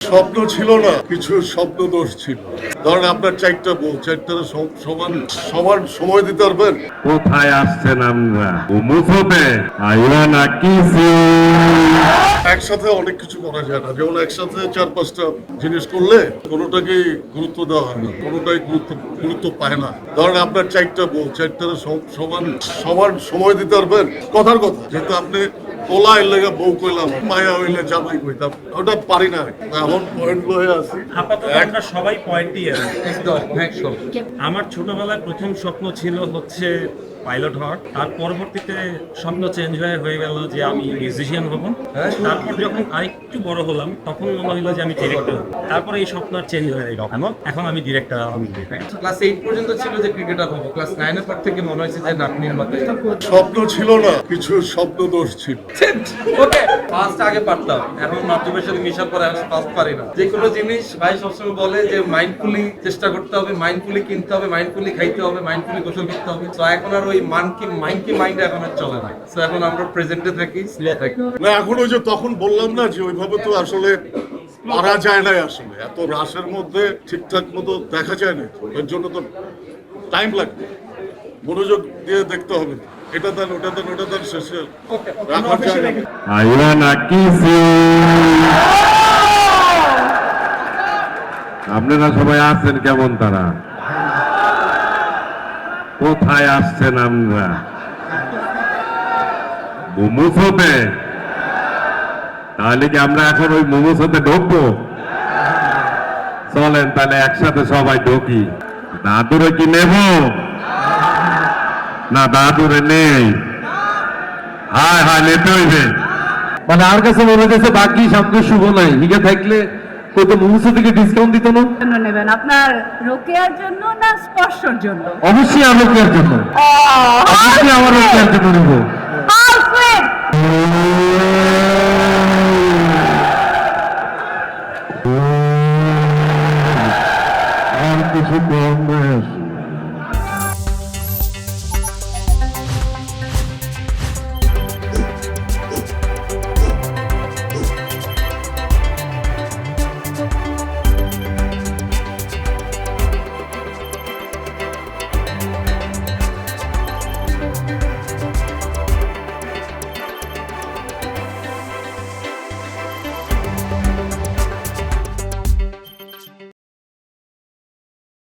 স্বপ্ন ছিল না, কিছু স্বপ্ন দোষ ছিল। ধরেন আপনার চারটা বউ, চারটার সমান সমান সময় দিতে পারবেন? কোথায় আসছেন আমরা? মুসবে আইয়া নাকি একসাথে অনেক কিছু করা যায় না। যেমন একসাথে 4-5টা জিনিস করলে কোনোটাকেই গুরুত্ব দেওয়া হয় না, কোনোটাই গুরুত্ব পায় না। ধরেন আপনার চারটা বউ, চারটার সমান সমান সময় দিতে পারবেন? কথার কথা, যেহেতু আপনি তোলা এর লেগে বউ কইলাম, মায়া হইলে জামাই কইতাম, ওটা পারি না। এমন পয়েন্ট লয়ে আছি। আপাতত আমরা সবাই পয়েন্টই আমার ছোটবেলায় প্রথম স্বপ্ন ছিল হচ্ছে পাইলট হওয়ার। তার পরবর্তীতে স্বপ্ন চেঞ্জ হয়ে গেল যে আমি মিউজিশিয়ান হব। তারপর যখন আরেকটু বড় হলাম তখন মনে হলো যে আমি ডিরেক্টর হব। তারপরে এই স্বপ্ন চেঞ্জ হয়ে গেল, এখন আমি ডিরেক্টর। ক্লাস 8 পর্যন্ত ছিল যে ক্রিকেটার হবো, ক্লাস 9 এর পর থেকে মনে হয়েছে যে নাক নির্মাতা। স্বপ্ন ছিল না, কিছু স্বপ্ন দোষ ছিল। ওকে, ফার্স্ট আগে পারতাম, এখন মাধ্যমের সাথে মিশার পরে এখন ফার্স্ট পারি না। যে কোনো জিনিস ভাই সবসময় বলে যে মাইন্ডফুলি চেষ্টা করতে হবে, মাইন্ডফুলি কিনতে হবে, মাইন্ডফুলি খাইতে হবে, মাইন্ডফুলি গোসল করতে হবে। তো এখন আর ওই মাইন্ড এখন আর চলে না। তো এখন আমরা প্রেজেন্টে থাকি, স্লে থাকি। না, এখন ওই যে তখন বললাম না যে ওইভাবে তো আসলে পারা যায় না, আসলে এত রাশের মধ্যে ঠিকঠাক মতো দেখা যায় না। এর জন্য তো টাইম লাগবে, মনোযোগ দিয়ে দেখতে হবে। এটা দেন, ওটা দেন, ওটা দেন, শেষে রাখা যায় না। আইয়া নাকি আপনারা সবাই আছেন কেমন? তারা কোথায় আসছেন আমরা? মুমুসতে। তাহলে কি আমরা এখন ওই মুমুসতে ঢুকবো? চলেন তাহলে একসাথে সবাই ঢুকি। দাদুরে কি নেব না? দাদুরে নেই। হায় হায়, নিতে হইবে। মানে আর কাছে মনে হচ্ছে বাকি সামনে শুভ নাই, হিগে থাকলে কত মুহূর্ত থেকে ডিসকাউন্ট দিত না। জন্য নেবেন আপনার রোকেয়ার জন্য না স্পর্শর জন্য? অবশ্যই আমার রোকেয়ার জন্য, অবশ্যই আমার রোকেয়ার জন্য নেবো। আলফ্রেড